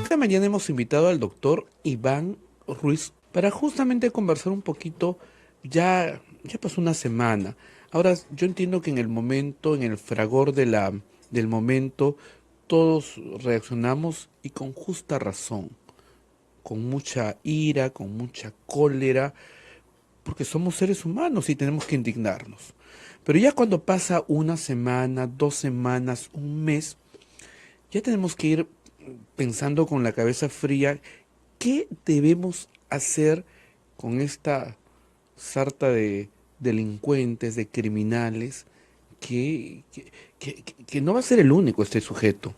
Esta mañana hemos invitado al doctor Iván Ruiz para justamente conversar un poquito. Ya pasó una semana. Ahora, yo entiendo que en el momento, en el fragor del momento, todos reaccionamos y con justa razón, con mucha ira, con mucha cólera, porque somos seres humanos y tenemos que indignarnos. Pero ya cuando pasa una semana, 2 semanas, un mes, ya tenemos que ir pensando con la cabeza fría qué debemos hacer con esta sarta de delincuentes, de criminales, que no va a ser el único este sujeto,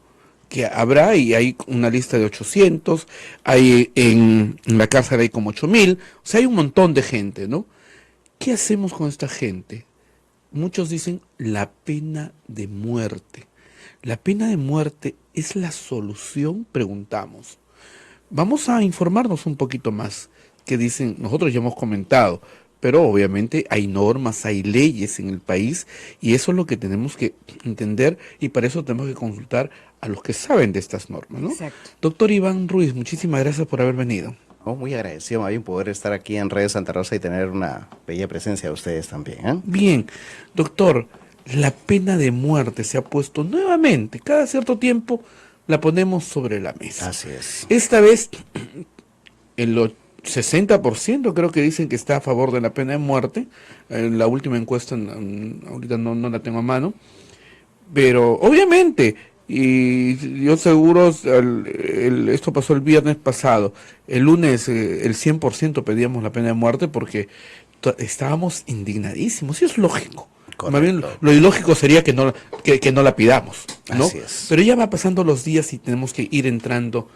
que habrá, y hay una lista de 800, hay en la cárcel hay como 8000, o sea, hay un montón de gente, ¿no? ¿Qué hacemos con esta gente? Muchos dicen la pena de muerte. ¿La pena de muerte es la solución? Preguntamos. Vamos a informarnos un poquito más. Que dicen, nosotros ya hemos comentado, pero obviamente hay normas, hay leyes en el país y eso es lo que tenemos que entender y para eso tenemos que consultar a los que saben de estas normas, ¿no? Exacto. Doctor Iván Ruiz, muchísimas gracias por haber venido. Oh, muy agradecido, más bien, poder estar aquí en Redes Santa Rosa y tener una bella presencia de ustedes también, ¿eh? Bien, doctor, la pena de muerte se ha puesto nuevamente, cada cierto tiempo la ponemos sobre la mesa. Así es. Esta vez el 60% creo que dicen que está a favor de la pena de muerte. La última encuesta, ahorita no la tengo a mano, pero obviamente, y yo seguro, esto pasó el viernes pasado, el lunes el 100% pedíamos la pena de muerte porque estábamos indignadísimos, y es lógico. Más bien, Correcto. lo ilógico sería que no la pidamos, ¿no? Así es. Pero ya va pasando los días y tenemos que ir entrando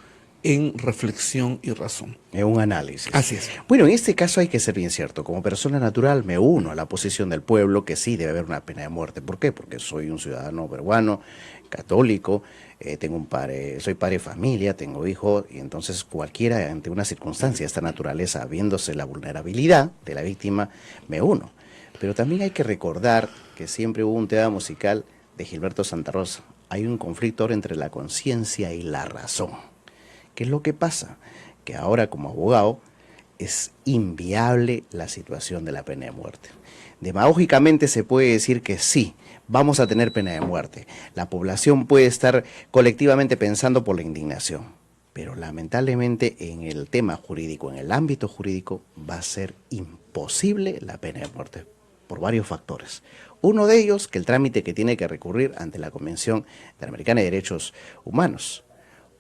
en reflexión y razón. Es un análisis. Así es. Bueno, en este caso hay que ser bien cierto. Como persona natural me uno a la posición del pueblo que sí debe haber una pena de muerte. ¿Por qué? Porque soy un ciudadano peruano, católico, tengo un padre, soy padre de familia, tengo hijos, y entonces cualquiera ante una circunstancia de esta naturaleza, viéndose la vulnerabilidad de la víctima, me uno. Pero también hay que recordar que siempre hubo un tema musical de Gilberto Santa Rosa. Hay un conflicto ahora entre la conciencia y la razón. ¿Qué es lo que pasa? Que ahora como abogado es inviable la situación de la pena de muerte. Demagógicamente se puede decir que sí, vamos a tener pena de muerte. La población puede estar colectivamente pensando por la indignación, pero lamentablemente en el tema jurídico, en el ámbito jurídico, va a ser imposible la pena de muerte por varios factores. Uno de ellos, que el trámite que tiene que recurrir ante la Convención Interamericana de Derechos Humanos.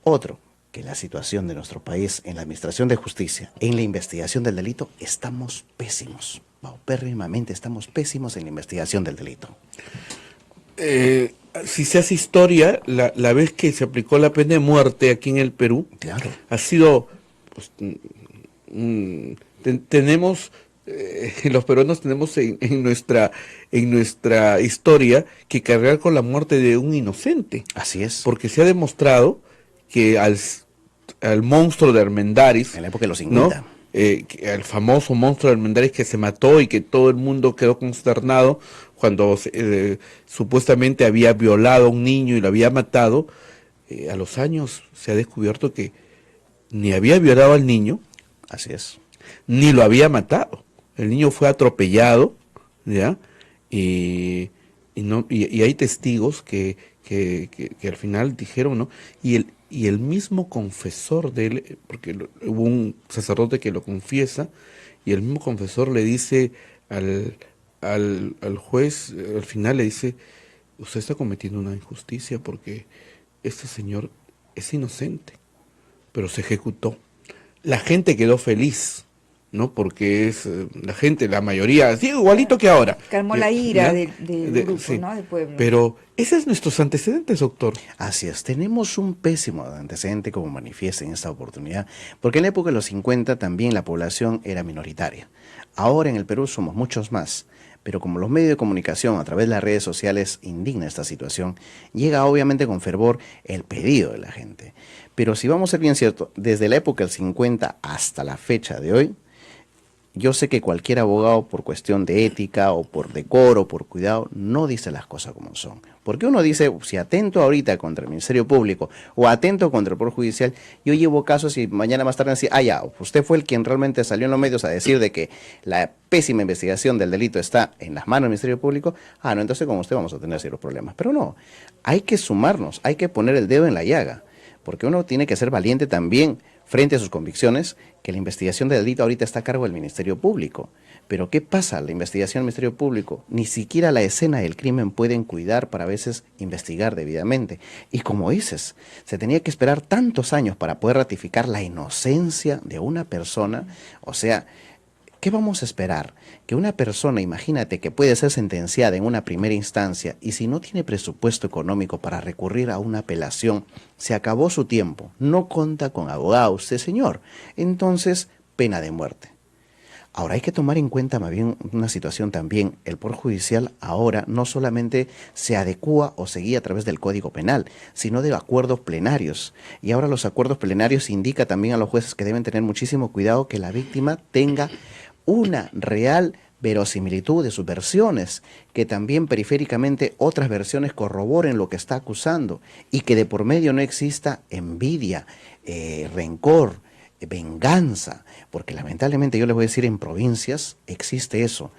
Otro, que la situación de nuestro país en la administración de justicia, en la investigación del delito, estamos pésimos. Paupérrimamente estamos pésimos en la investigación del delito. Si se hace historia, la vez que se aplicó la pena de muerte aquí en el Perú, Claro. ha sido, pues, tenemos, los peruanos tenemos en nuestra historia que cargar con la muerte de un inocente, Así es. porque se ha demostrado que al monstruo de Armendáriz, En la época de los ¿no? 50. El famoso monstruo de Armendáriz que se mató y que todo el mundo quedó consternado cuando supuestamente había violado a un niño y lo había matado. A los años se ha descubierto que ni había violado al niño, Así es. ni lo había matado. El niño fue atropellado, ¿ya? Y hay testigos que al final dijeron, ¿no? Y el mismo confesor de él, porque hubo un sacerdote que lo confiesa, y el mismo confesor le dice al juez, al final le dice, usted está cometiendo una injusticia porque este señor es inocente, pero se ejecutó. La gente quedó feliz, ¿no? Porque es la gente, la mayoría, sí, igualito que ahora. Calmó la ira ¿Ya? del grupo, Sí. ¿no? Del pueblo. Pero esos son nuestros antecedentes, doctor. Así es, tenemos un pésimo antecedente como manifiesta en esta oportunidad, porque en la época de los 50 también la población era minoritaria. Ahora en el Perú somos muchos más, pero como los medios de comunicación a través de las redes sociales indigna esta situación, llega obviamente con fervor el pedido de la gente. Pero si vamos a ser bien cierto, desde la época del 50 hasta la fecha de hoy, yo sé que cualquier abogado, por cuestión de ética o por decoro, por cuidado, no dice las cosas como son. Porque uno dice, si atento ahorita contra el Ministerio Público o atento contra el Poder Judicial, yo llevo casos y mañana más tarde decir, ya, usted fue el quien realmente salió en los medios a decir de que la pésima investigación del delito está en las manos del Ministerio Público, no, entonces con usted vamos a tener serios problemas. Pero no, hay que sumarnos, hay que poner el dedo en la llaga, porque uno tiene que ser valiente también frente a sus convicciones, que la investigación del delito ahorita está a cargo del Ministerio Público. Pero ¿qué pasa? La investigación del Ministerio Público, ni siquiera la escena del crimen pueden cuidar para a veces investigar debidamente. Y como dices, se tenía que esperar tantos años para poder ratificar la inocencia de una persona. O sea, ¿qué vamos a esperar? Que una persona, imagínate, que puede ser sentenciada en una primera instancia y si no tiene presupuesto económico para recurrir a una apelación, se acabó su tiempo, no cuenta con abogado usted, señor. Entonces, pena de muerte. Ahora hay que tomar en cuenta más bien una situación también. El Poder Judicial ahora no solamente se adecúa o se guía a través del Código Penal, sino de acuerdos plenarios. Y ahora los acuerdos plenarios indican también a los jueces que deben tener muchísimo cuidado que la víctima tenga una real verosimilitud de sus versiones, que también periféricamente otras versiones corroboren lo que está acusando y que de por medio no exista envidia, rencor, venganza, porque lamentablemente yo les voy a decir, en provincias existe eso.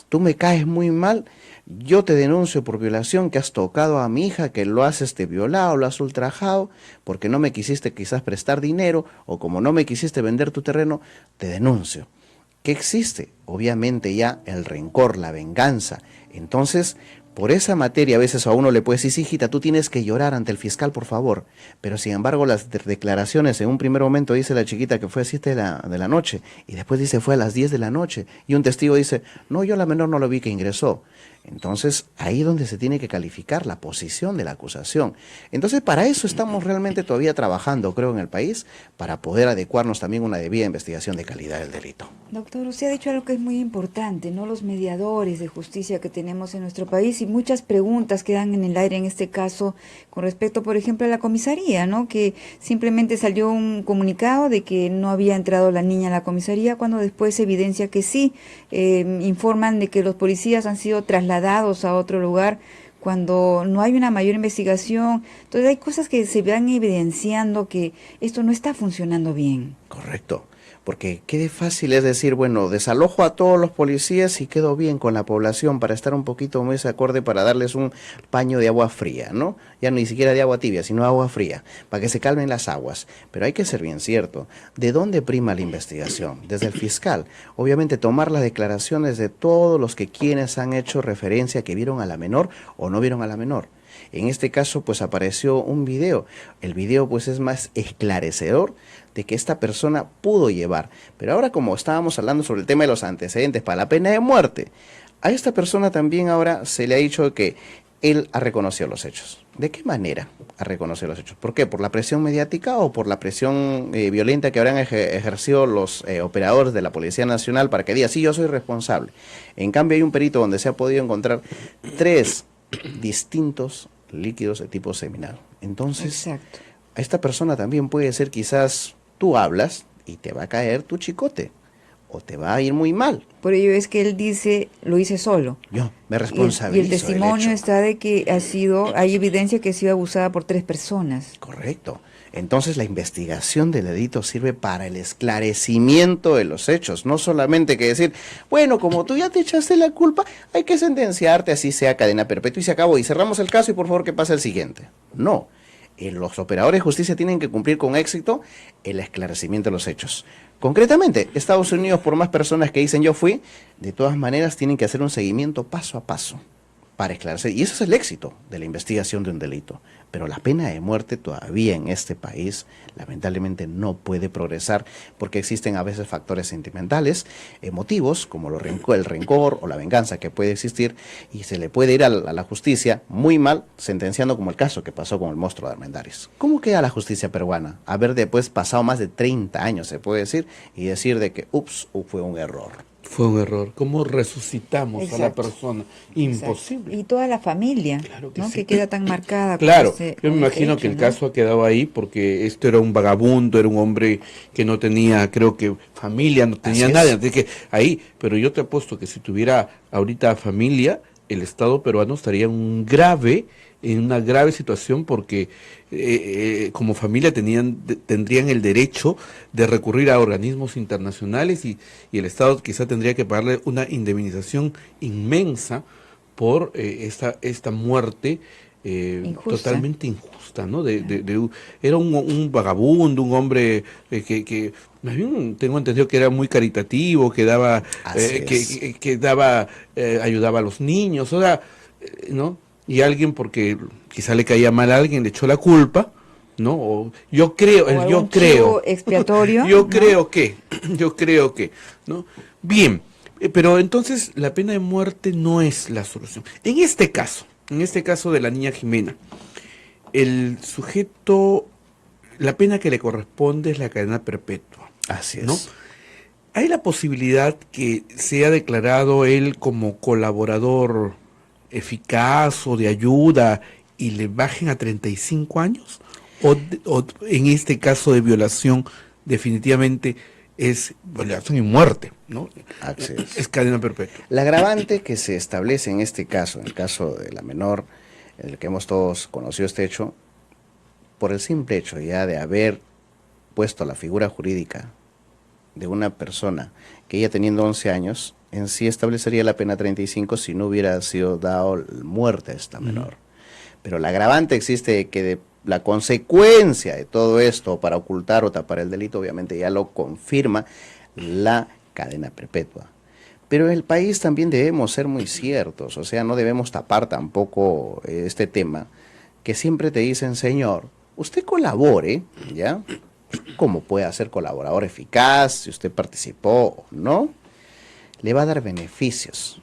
Tú me caes muy mal, yo te denuncio por violación, que has tocado a mi hija, que lo has violado, lo has ultrajado, porque no me quisiste quizás prestar dinero, o como no me quisiste vender tu terreno, te denuncio. ¿Qué existe? Obviamente ya el rencor, la venganza. Entonces, por esa materia a veces a uno le puede decir, sí, hijita, tú tienes que llorar ante el fiscal, por favor. Pero sin embargo las declaraciones, en un primer momento dice la chiquita que fue a 7 de la noche, y después dice fue a las 10 de la noche, y un testigo dice, no, yo a la menor no lo vi que ingresó. Entonces, ahí es donde se tiene que calificar la posición de la acusación. Entonces, para eso estamos realmente todavía trabajando, creo, en el país, para poder adecuarnos también a una debida investigación de calidad del delito. Doctor, usted ha dicho algo que es muy importante, ¿no? Los mediadores de justicia que tenemos en nuestro país, y muchas preguntas quedan en el aire en este caso con respecto, por ejemplo, a la comisaría, ¿no? Que simplemente salió un comunicado de que no había entrado la niña a la comisaría, cuando después se evidencia que sí, informan de que los policías han sido trasladados a otro lugar cuando no hay una mayor investigación. Entonces hay cosas que se van evidenciando que esto no está funcionando bien. Correcto. Porque qué de fácil es decir, bueno, desalojo a todos los policías y quedo bien con la población para estar un poquito más acorde, para darles un paño de agua fría, ¿no? Ya no ni siquiera de agua tibia, sino agua fría, para que se calmen las aguas. Pero hay que ser bien cierto, ¿de dónde prima la investigación? Desde el fiscal. Obviamente tomar las declaraciones de todos los quienes han hecho referencia a que vieron a la menor o no vieron a la menor. En este caso, pues apareció un video. El video, pues, es más esclarecedor de que esta persona pudo llevar. Pero ahora, como estábamos hablando sobre el tema de los antecedentes para la pena de muerte, a esta persona también ahora se le ha dicho que él ha reconocido los hechos. ¿De qué manera ha reconocido los hechos? ¿Por qué? ¿Por la presión mediática o por la presión violenta que habrán ejercido los operadores de la Policía Nacional para que diga, sí, yo soy responsable? En cambio, hay un perito donde se ha podido encontrar 3 distintos líquidos de tipo seminal. Entonces, exacto, a esta persona también puede ser, quizás tú hablas y te va a caer tu chicote o te va a ir muy mal. Por ello es que él dice, lo hice solo. Yo me responsabilizo. Y el testimonio está de que hay evidencia que ha sido abusada por 3 personas. Correcto. Entonces la investigación del delito sirve para el esclarecimiento de los hechos, no solamente que decir, bueno, como tú ya te echaste la culpa, hay que sentenciarte, así sea cadena perpetua y se acabó, y cerramos el caso y por favor que pase el siguiente. No, los operadores de justicia tienen que cumplir con éxito el esclarecimiento de los hechos. Concretamente, Estados Unidos, por más personas que dicen yo fui, de todas maneras tienen que hacer un seguimiento paso a paso para esclarecer, y eso es el éxito de la investigación de un delito. Pero la pena de muerte todavía en este país lamentablemente no puede progresar porque existen a veces factores sentimentales, emotivos, como el rencor o la venganza que puede existir, y se le puede ir a la justicia muy mal, sentenciando, como el caso que pasó con el monstruo de Armendáriz. ¿Cómo queda la justicia peruana? Haber después pasado más de 30 años, se puede decir, y decir de que, ups, fue un error. Fue un error. ¿Cómo resucitamos a la Exacto. persona? Exacto. Imposible. Y toda la familia, Claro que ¿no? sí. Que queda tan marcada Claro, con yo me imagino hecho, que el ¿no? caso ha quedado ahí porque esto era un vagabundo, era un hombre que no tenía, creo que familia, no tenía Así nadie, es. así que ahí, pero yo te apuesto que si tuviera ahorita familia, el Estado peruano estaría en una grave situación porque como familia tendrían el derecho de recurrir a organismos internacionales y el Estado quizá tendría que pagarle una indemnización inmensa por esta muerte Injusta. totalmente injusta, ¿no? Era un vagabundo, un hombre que más bien tengo entendido que era muy caritativo, que daba, Así es. que daba, ayudaba a los niños, o sea, ¿no? Y alguien porque quizá le caía mal a alguien le echó la culpa, ¿no? O yo creo, O yo algún creo, chivo expiatorio, yo ¿no? creo que, yo creo que, ¿no? Bien, pero entonces la pena de muerte no es la solución. En este caso de la niña Jimena, el sujeto, la pena que le corresponde es la cadena perpetua, Así ¿no? es. ¿Hay la posibilidad que sea declarado él como colaborador eficaz o de ayuda y le bajen a 35 años? O en este caso de violación definitivamente es violación y muerte, ¿no? Así es. Es cadena perpetua. La agravante que se establece en este caso, en el caso de la menor, en el que hemos todos conocido este hecho, por el simple hecho ya de haber puesto la figura jurídica de una persona que ella teniendo 11 años, en sí establecería la pena 35 si no hubiera sido dado muerte a esta menor. Pero la agravante existe que la consecuencia de todo esto para ocultar o tapar el delito, obviamente ya lo confirma la cadena perpetua. Pero en el país también debemos ser muy ciertos, o sea, no debemos tapar tampoco este tema, que siempre te dicen, señor, usted colabore, ¿ya? ¿Cómo puede ser colaborador eficaz? Si usted participó o no, le va a dar beneficios.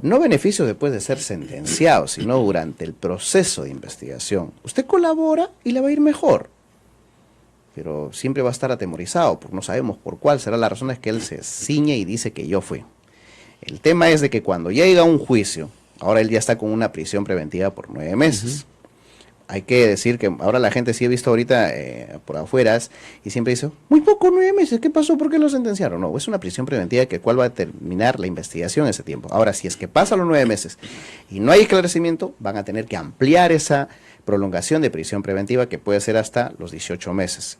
No beneficios después de ser sentenciado, sino durante el proceso de investigación. Usted colabora y le va a ir mejor, pero siempre va a estar atemorizado, porque no sabemos por cuál será la razón, es que él se ciñe y dice que yo fui. El tema es de que cuando llega a un juicio, ahora él ya está con una prisión preventiva por 9 meses. Hay que decir que ahora la gente sí he visto ahorita por afuera y siempre dice, muy poco, 9 meses, ¿qué pasó? ¿Por qué lo sentenciaron? No, es una prisión preventiva que cual va a terminar la investigación ese tiempo. Ahora, si es que pasan los 9 meses y no hay esclarecimiento, van a tener que ampliar esa prolongación de prisión preventiva que puede ser hasta los 18 meses.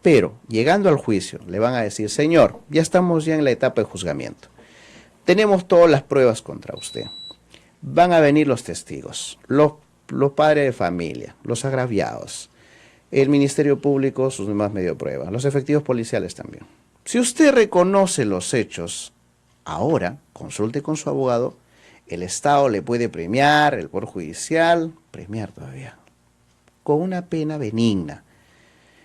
Pero, llegando al juicio, le van a decir, señor, ya estamos ya en la etapa de juzgamiento. Tenemos todas las pruebas contra usted. Van a venir los testigos, los padres de familia, los agraviados, el Ministerio Público, sus demás medios de prueba, los efectivos policiales también. Si usted reconoce los hechos, ahora consulte con su abogado, el Estado le puede premiar, el Poder Judicial, premiar todavía, con una pena benigna.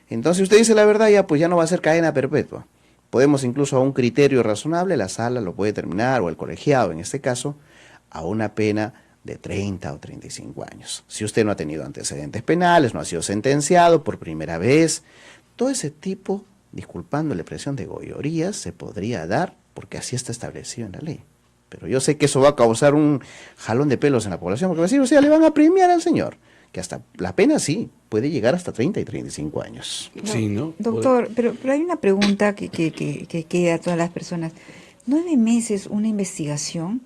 Entonces usted dice la verdad, ya pues ya no va a ser cadena perpetua. Podemos incluso a un criterio razonable, la sala lo puede terminar, o el colegiado en este caso, a una pena de 30 o 35 años. Si usted no ha tenido antecedentes penales, no ha sido sentenciado por primera vez, todo ese tipo, disculpando la expresión de goyorías, se podría dar porque así está establecido en la ley. Pero yo sé que eso va a causar un jalón de pelos en la población, porque va a decir, o sea, le van a premiar al señor, que hasta la pena sí, puede llegar hasta 30 y 35 años. Sí, ¿no? Doctor, pero hay una pregunta que queda a todas las personas. ¿9 meses una investigación?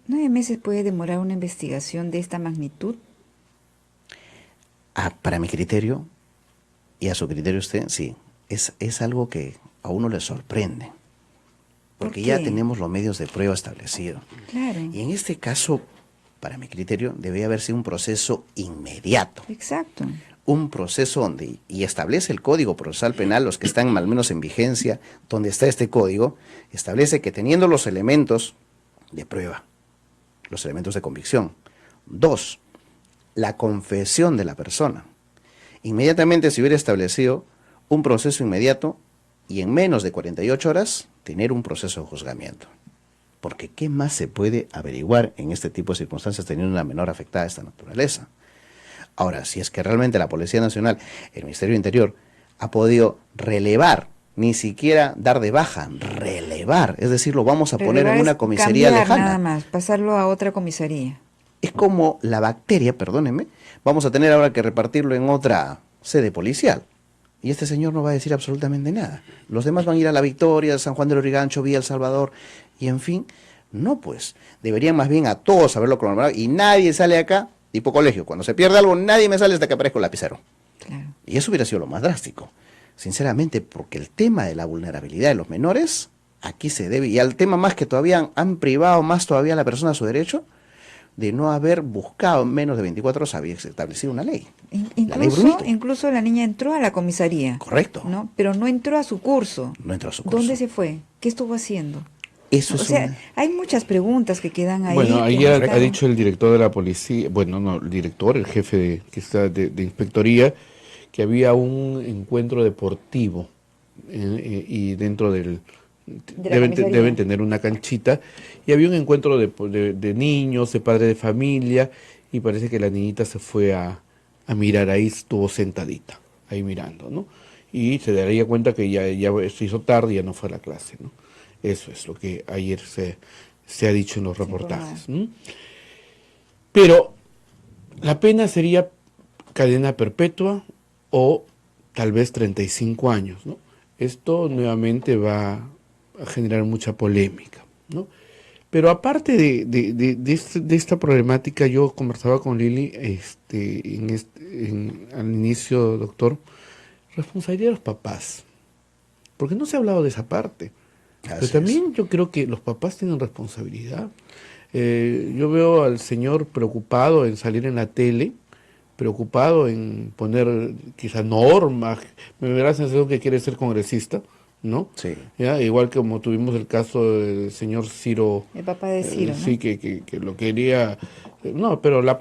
¿9 meses puede demorar una investigación de esta magnitud? Para mi criterio, y a su criterio usted, sí, es algo que a uno le sorprende, porque ya tenemos los medios de prueba establecidos. Claro. Y en este caso, para mi criterio, debe haber sido un proceso inmediato. Exacto. Un proceso donde, y establece el Código Procesal Penal, los que están al menos en vigencia, donde está este código, establece que teniendo los elementos de prueba, los elementos de convicción. 2, la confesión de la persona. Inmediatamente se hubiera establecido un proceso inmediato y en menos de 48 horas tener un proceso de juzgamiento. Porque ¿qué más se puede averiguar en este tipo de circunstancias teniendo una menor afectada de esta naturaleza? Ahora, si es que realmente la Policía Nacional, el Ministerio del Interior, ha podido relevar, ni siquiera dar de baja, relevar relevar, es decir, lo vamos a poner en Relevar una es comisaría cambiar lejana. nada más, pasarlo a otra comisaría. Es como la bacteria, perdónenme, vamos a tener ahora que repartirlo en otra sede policial. Y este señor no va a decir absolutamente nada. Los demás van a ir a La Victoria, San Juan del Lurigancho, Villa El Salvador, y en fin, no pues. Deberían más bien a todos saberlo cronometrado y nadie sale acá, tipo colegio. Cuando se pierde algo, nadie me sale hasta que aparezca el lapicero. Claro. Y eso hubiera sido lo más drástico. Sinceramente, porque el tema de la vulnerabilidad de los menores, aquí se debe, y al tema más que todavía han privado más todavía a la persona su derecho, de no haber buscado en menos de 24 horas había establecido una ley. La ley Brunito. Incluso la niña entró a la comisaría. Correcto. ¿No? Pero no entró a su curso. No entró a su curso. ¿Dónde se fue? ¿Qué estuvo haciendo? Eso O es sea, una... hay muchas preguntas que quedan ahí. Bueno, que ahí no ha están- dicho el director de la policía, bueno, no, el director, el jefe que está de inspectoría, que había un encuentro deportivo y dentro del... De la comisaría. Deben tener una canchita, y había un encuentro de niños, de padres de familia, y parece que la niñita se fue a mirar, ahí estuvo sentadita, ahí mirando, ¿no? Y se daría cuenta que ya se hizo tarde y ya no fue a la clase, ¿no? Eso es lo que ayer se ha dicho en los reportajes. ¿No? Pero la pena sería cadena perpetua o tal vez 35 años, ¿no? Esto nuevamente va a generar mucha polémica, ¿no? Pero aparte de esta problemática, yo conversaba con Lili al inicio, doctor, responsabilidad de los papás, porque no se ha hablado de esa parte. Pero también yo creo que los papás tienen responsabilidad. Yo veo al señor preocupado en salir en la tele, preocupado en poner quizá normas. Me da la sensación que quiere ser congresista, ¿no? Sí. ¿Ya? Igual que como tuvimos el caso del señor Ciro. El papá de Ciro, ¿no? Sí, que lo quería. No, pero la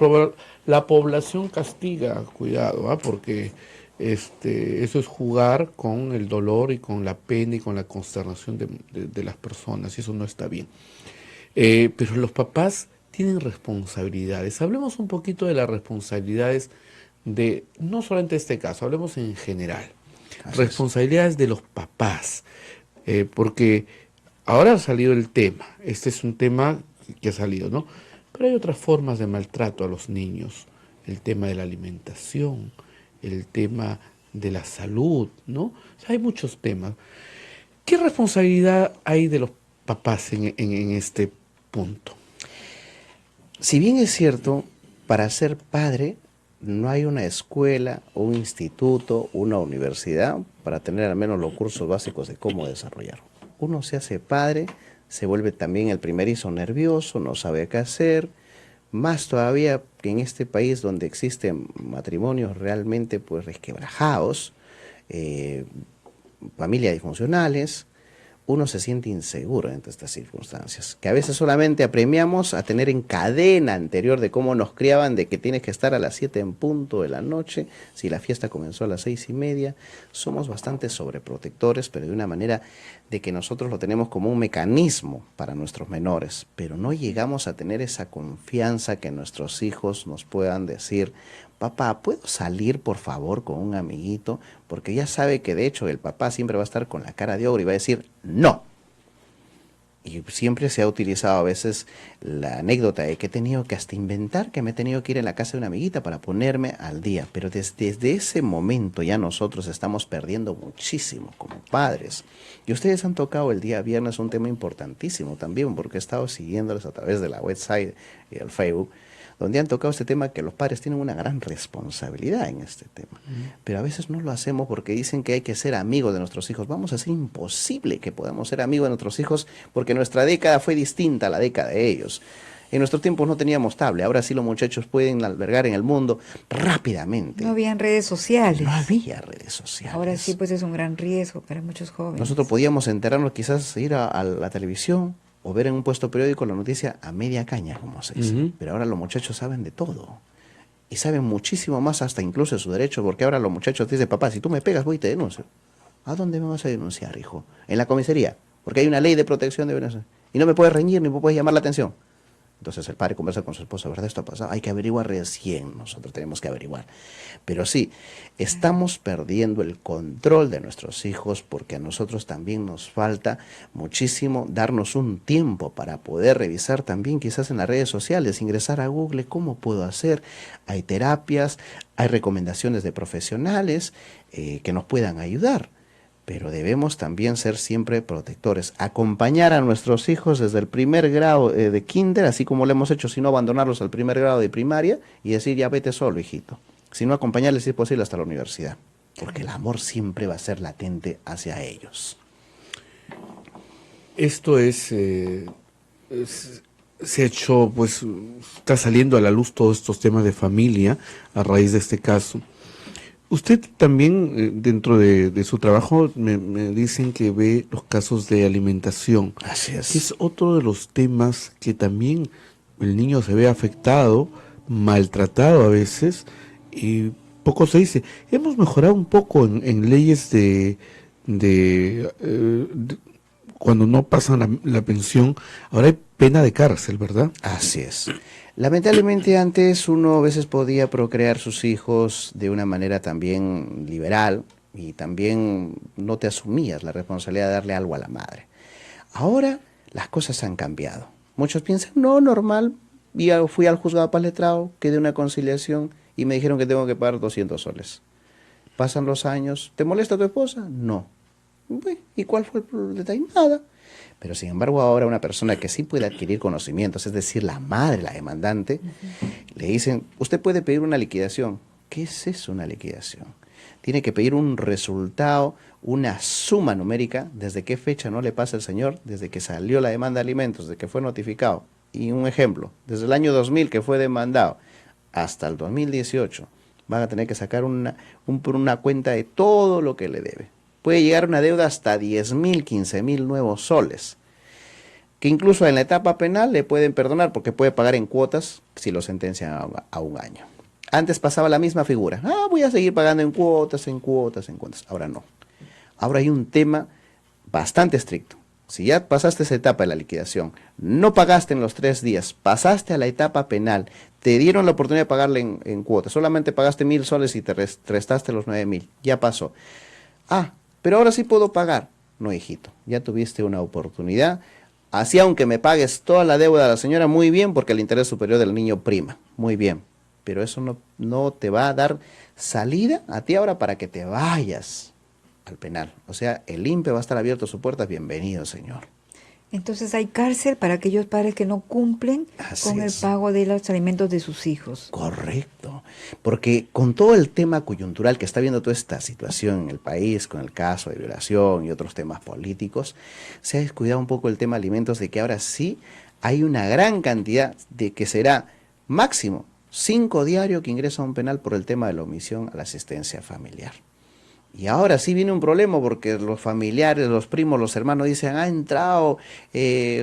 población castiga, cuidado, ¿ah? Porque eso es jugar con el dolor y con la pena y con la consternación de las personas, y eso no está bien. Pero los papás tienen responsabilidades. Hablemos un poquito de las responsabilidades de, no solamente este caso, hablemos en general. Responsabilidades de los papás, porque ahora ha salido el tema, este es un tema que ha salido, ¿no? Pero hay otras formas de maltrato a los niños, el tema de la alimentación, el tema de la salud, ¿no? O sea, hay muchos temas. ¿Qué responsabilidad hay de los papás en este punto? Si bien es cierto, para ser padre no hay una escuela, un instituto, una universidad para tener al menos los cursos básicos de cómo desarrollar. Uno se hace padre, se vuelve también el primerizo nervioso, no sabe qué hacer, más todavía que en este país donde existen matrimonios realmente pues resquebrajados, familias disfuncionales, uno se siente inseguro entre estas circunstancias, que a veces solamente apremiamos a tener en cadena anterior de cómo nos criaban, de que tienes que estar a las 7 en punto de la noche, si la fiesta comenzó a las 6:30, somos bastante sobreprotectores, pero de una manera de que nosotros lo tenemos como un mecanismo para nuestros menores, pero no llegamos a tener esa confianza que nuestros hijos nos puedan decir: papá, ¿puedo salir por favor con un amiguito? Porque ya sabe que de hecho el papá siempre va a estar con la cara de ogro y va a decir no. Y siempre se ha utilizado a veces la anécdota de que he tenido que hasta inventar que me he tenido que ir en la casa de una amiguita para ponerme al día. Pero desde ese momento ya nosotros estamos perdiendo muchísimo como padres. Y ustedes han tocado el día viernes un tema importantísimo también, porque he estado siguiéndoles a través de la website y el Facebook, donde han tocado este tema, que los padres tienen una gran responsabilidad en este tema. Pero a veces no lo hacemos porque dicen que hay que ser amigos de nuestros hijos. Vamos a hacer imposible que podamos ser amigos de nuestros hijos porque nuestra década fue distinta a la década de ellos. En nuestros tiempos no teníamos tablet, ahora sí los muchachos pueden albergar en el mundo rápidamente. No habían redes sociales. No había redes sociales. Ahora sí, pues es un gran riesgo para muchos jóvenes. Nosotros podíamos enterarnos, quizás ir a la televisión o ver en un puesto periódico la noticia a media caña, como se dice. Pero ahora los muchachos saben de todo. Y saben muchísimo más, hasta incluso de su derecho, porque ahora los muchachos dicen: papá, si tú me pegas, voy y te denuncio. ¿A dónde me vas a denunciar, hijo? En la comisaría, porque hay una ley de protección de Venezuela. Y no me puedes reñir ni me puedes llamar la atención. Entonces el padre conversa con su esposa, ¿verdad? Esto ha pasado, hay que averiguar recién, nosotros tenemos que averiguar. Pero sí, estamos perdiendo el control de nuestros hijos porque a nosotros también nos falta muchísimo darnos un tiempo para poder revisar también quizás en las redes sociales, ingresar a Google, ¿cómo puedo hacer? Hay terapias, hay recomendaciones de profesionales que nos puedan ayudar. Pero debemos también ser siempre protectores, acompañar a nuestros hijos desde el primer grado de kinder, así como lo hemos hecho, sino abandonarlos al primer grado de primaria y decir, ya vete solo, hijito, sino acompañarles si es posible hasta la universidad, porque el amor siempre va a ser latente hacia ellos. Esto se ha hecho, pues, está saliendo a la luz todos estos temas de familia a raíz de este caso. Usted también, dentro de su trabajo, me dicen que ve los casos de alimentación. Así es. Que es otro de los temas que también el niño se ve afectado, maltratado a veces, y poco se dice. Hemos mejorado un poco en leyes de cuando no pasan la pensión. Ahora hay pena de cárcel, ¿verdad? Así es. Lamentablemente antes uno a veces podía procrear sus hijos de una manera también liberal y también no te asumías la responsabilidad de darle algo a la madre. Ahora las cosas han cambiado. Muchos piensan, no, normal, fui al juzgado para letrado, quedé una conciliación y me dijeron que tengo que pagar 200 soles. Pasan los años, ¿te molesta tu esposa? No. ¿Y cuál fue el detalle? Nada. Pero sin embargo ahora una persona que sí puede adquirir conocimientos, es decir, la madre, la demandante, le dicen, usted puede pedir una liquidación. ¿Qué es eso, una liquidación? Tiene que pedir un resultado, una suma numérica, desde qué fecha no le pasa al señor, desde que salió la demanda de alimentos, desde que fue notificado. Y un ejemplo, desde el año 2000 que fue demandado hasta el 2018, van a tener que sacar una cuenta de todo lo que le debe. Puede llegar una deuda hasta 10.000, 15.000 nuevos soles, que incluso en la etapa penal le pueden perdonar porque puede pagar en cuotas si lo sentencian a un año. Antes pasaba la misma figura, voy a seguir pagando en cuotas, en cuotas, en cuotas. Ahora no. Ahora hay un tema bastante estricto. Si ya pasaste esa etapa de la liquidación, no pagaste en los 3 días, pasaste a la etapa penal, te dieron la oportunidad de pagarle en cuotas, solamente pagaste 1.000 soles y te restaste los 9.000, ya pasó. Pero ahora sí puedo pagar. No, hijito, ya tuviste una oportunidad. Así aunque me pagues toda la deuda de la señora, muy bien, porque el interés superior del niño prima. Muy bien. Pero eso no te va a dar salida a ti ahora para que te vayas al penal. O sea, el INPE va a estar abierto su puerta. Bienvenido, señor. Entonces hay cárcel para aquellos padres que no cumplen con el pago de los alimentos de sus hijos. Correcto, porque con todo el tema coyuntural que está viendo toda esta situación en el país, con el caso de violación y otros temas políticos, se ha descuidado un poco el tema de alimentos, de que ahora sí hay una gran cantidad de que será máximo 5 diarios que ingresa a un penal por el tema de la omisión a la asistencia familiar. Y ahora sí viene un problema porque los familiares, los primos, los hermanos dicen, ha entrado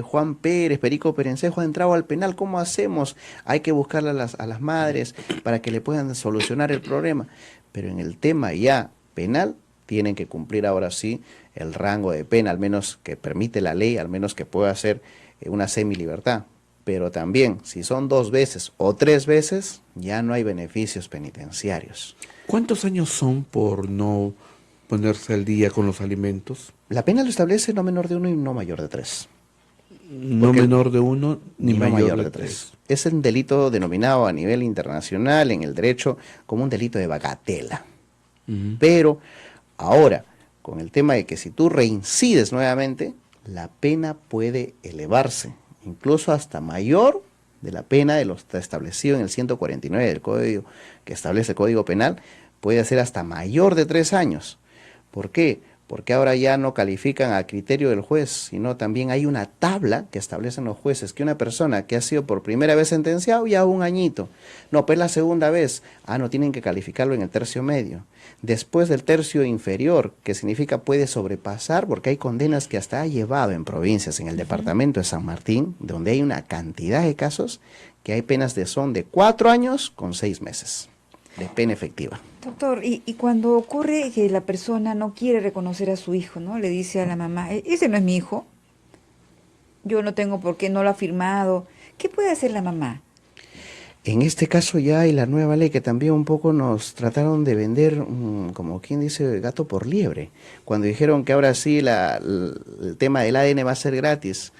Juan Pérez, Perico Perencejo, ha entrado al penal, ¿cómo hacemos? Hay que buscarle a las madres para que le puedan solucionar el problema. Pero en el tema ya penal, tienen que cumplir ahora sí el rango de pena, al menos que permite la ley, al menos que pueda ser una semilibertad. Pero también, si son 2 veces o 3 veces, ya no hay beneficios penitenciarios. ¿Cuántos años son por no ponerse al día con los alimentos? La pena lo establece no menor de 1 y no mayor de 3. No menor de 1 ni mayor de 3. Es un delito denominado a nivel internacional en el derecho como un delito de bagatela. Pero ahora, con el tema de que si tú reincides nuevamente, la pena puede elevarse, incluso hasta mayor de la pena de lo establecido en el 149 del Código, que establece el Código Penal, puede ser hasta mayor de 3 años. ¿Por qué? Porque ahora ya no califican a criterio del juez, sino también hay una tabla que establecen los jueces, que una persona que ha sido por primera vez sentenciado ya 1 añito, no, pues la segunda vez, no tienen que calificarlo en el tercio medio. Después del tercio inferior, que significa puede sobrepasar, porque hay condenas que hasta ha llevado en provincias, en el departamento de San Martín, donde hay una cantidad de casos que hay penas son de 4 años con 6 meses de pena efectiva. Doctor, y cuando ocurre que la persona no quiere reconocer a su hijo, ¿no? Le dice a la mamá, ese no es mi hijo, yo no tengo por qué, no lo ha firmado, ¿Qué puede hacer la mamá? En este caso ya hay la nueva ley que también un poco nos trataron de vender, como quien dice, gato por liebre. Cuando dijeron que ahora sí el tema del ADN va a ser gratis.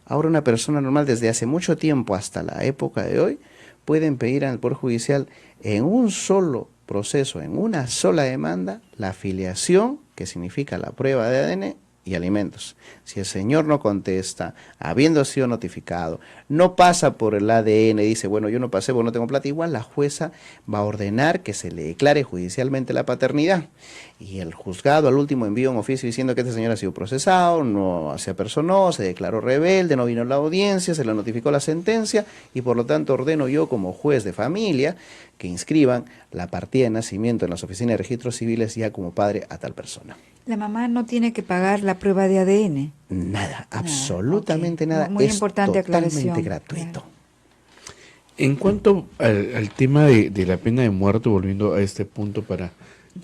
Ahora una persona normal desde hace mucho tiempo hasta la época de hoy pueden pedir al Poder Judicial en un solo proceso, en una sola demanda, la afiliación, que significa la prueba de ADN, y alimentos. Si el señor no contesta, habiendo sido notificado, no pasa por el ADN, dice, bueno, yo no pasé porque no tengo plata, igual la jueza va a ordenar que se le declare judicialmente la paternidad. Y el juzgado al último envía un oficio diciendo que este señor ha sido procesado, no se apersonó, se declaró rebelde, no vino a la audiencia, se le notificó la sentencia y por lo tanto ordeno yo como juez de familia que inscriban la partida de nacimiento en las oficinas de registros civiles ya como padre a tal persona. La mamá no tiene que pagar la prueba de ADN. Nada, absolutamente okay. nada. Muy es importante totalmente aclaración. gratuito. Claro. En cuanto al tema de la pena de muerte, volviendo a este punto para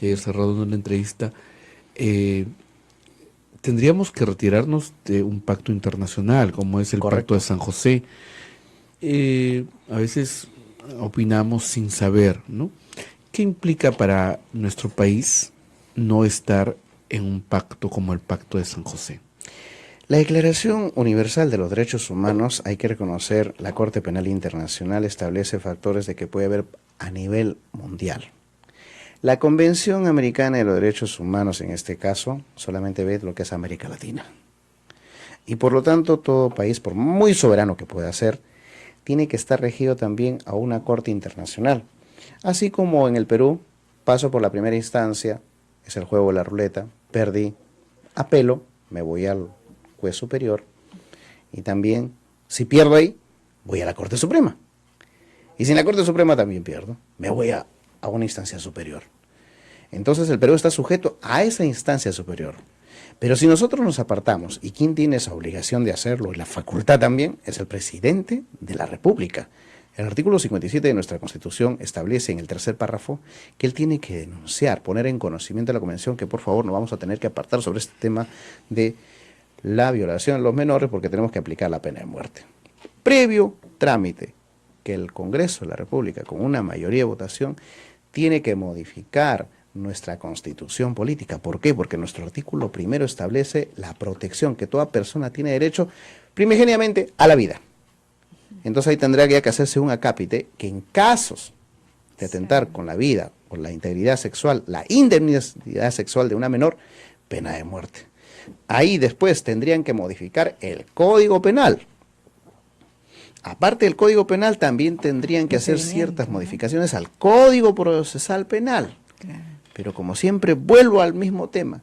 ya ir cerrando la entrevista, tendríamos que retirarnos de un pacto internacional como es el Correcto. Pacto de San José. A veces opinamos sin saber, ¿no? ¿Qué implica para nuestro país no estar en un pacto como el Pacto de San José? La Declaración Universal de los Derechos Humanos, hay que reconocer, la Corte Penal Internacional establece factores de que puede haber a nivel mundial. La Convención Americana de los Derechos Humanos, en este caso, solamente ve lo que es América Latina. Y por lo tanto, todo país, por muy soberano que pueda ser, tiene que estar regido también a una Corte Internacional. Así como en el Perú, paso por la primera instancia, es el juego de la ruleta, perdí, apelo, me voy al juez superior y también, si pierdo ahí, voy a la Corte Suprema. Y si en la Corte Suprema también pierdo, me voy a una instancia superior. Entonces el Perú está sujeto a esa instancia superior. Pero si nosotros nos apartamos, ¿y quién tiene esa obligación de hacerlo? Y la facultad también, es el presidente de la República. El artículo 57 de nuestra Constitución establece en el tercer párrafo que él tiene que denunciar, poner en conocimiento de la Convención que por favor no vamos a tener que apartar sobre este tema de la violación de los menores porque tenemos que aplicar la pena de muerte. Previo trámite que el Congreso de la República, con una mayoría de votación, tiene que modificar nuestra Constitución política. ¿Por qué? Porque nuestro artículo primero establece la protección que toda persona tiene derecho primigeniamente a la vida. Entonces ahí tendría que hacerse un acápite que en casos de atentar con la vida, con la integridad sexual, la indemnidad sexual de una menor, pena de muerte. Ahí después tendrían que modificar el Código Penal. Aparte del Código Penal, también tendrían que hacer ciertas modificaciones al Código Procesal Penal. Claro. Pero como siempre, vuelvo al mismo tema.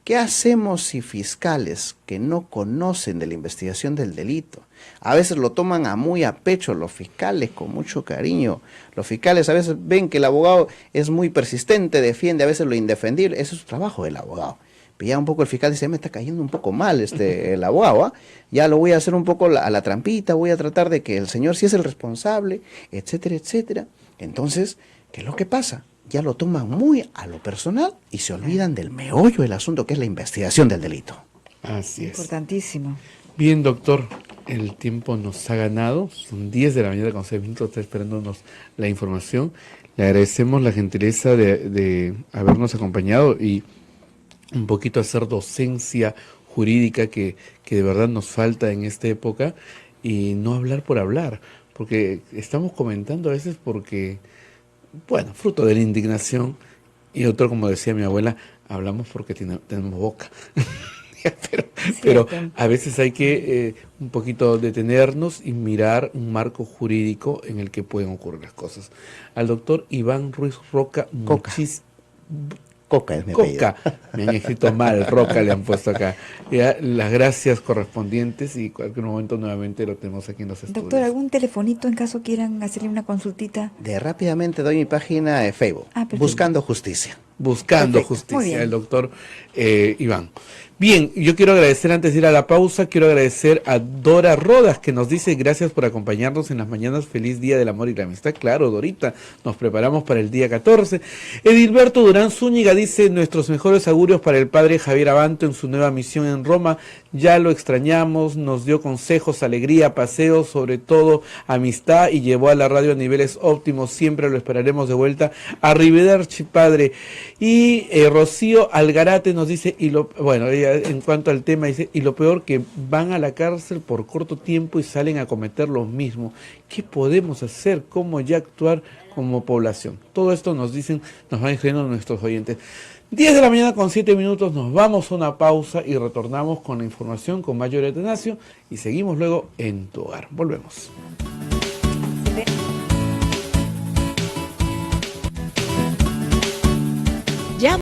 ¿Qué hacemos si fiscales que no conocen de la investigación del delito? A veces lo toman muy a pecho los fiscales, con mucho cariño. Los fiscales a veces ven que el abogado es muy persistente, defiende a veces lo indefendible. Ese es su trabajo del abogado. Pero ya un poco el fiscal dice, me está cayendo un poco mal el abogado, ya lo voy a hacer un poco a la trampita, voy a tratar de que el señor sí es el responsable, etcétera, etcétera. Entonces, ¿qué es lo que pasa? Ya lo toman muy a lo personal y se olvidan del meollo del asunto, que es la investigación del delito. Así es. Importantísimo. Bien, doctor, el tiempo nos ha ganado. Son 10 de la mañana con 6 minutos, está esperándonos la información. Le agradecemos la gentileza de habernos acompañado y un poquito hacer docencia jurídica que de verdad nos falta en esta época y no hablar por hablar, porque estamos comentando a veces porque, bueno, fruto de la indignación y otro, como decía mi abuela, hablamos porque tenemos boca. pero a veces hay que un poquito detenernos y mirar un marco jurídico en el que pueden ocurrir las cosas. Al doctor Iván Ruiz Roca, Coca es mi apellido. Coca, me han escrito mal, Roca le han puesto acá. Ya, las gracias correspondientes y en cualquier momento nuevamente lo tenemos aquí en los estudios. Doctor, ¿algún telefonito en caso quieran hacerle una consultita? Rápidamente doy mi página de Facebook, perfecto. Buscando Justicia. buscando Perfecto, muy justicia, bien. el doctor Iván. Bien, yo quiero agradecer antes de ir a la pausa, quiero agradecer a Dora Rodas que nos dice gracias por acompañarnos en las mañanas, feliz día del amor y la amistad. Claro, Dorita, nos preparamos para el día 14. Edilberto Durán Zúñiga dice nuestros mejores augurios para el padre Javier Abanto en su nueva misión en Roma, ya lo extrañamos, nos dio consejos, alegría, paseos, sobre todo amistad y llevó a la radio a niveles óptimos, siempre lo esperaremos de vuelta. Arrivederci, padre. Y Rocío Algarate nos dice, bueno, ella en cuanto al tema dice, y lo peor que van a la cárcel por corto tiempo y salen a cometer lo mismo. ¿Qué podemos hacer? ¿Cómo ya actuar como población? Todo esto nos dicen, nos van escribiendo nuestros oyentes. 10 de la mañana con 7 minutos, nos vamos a una pausa y retornamos con la información con Mayor Atenasio y seguimos luego en Tu Hogar. Volvemos.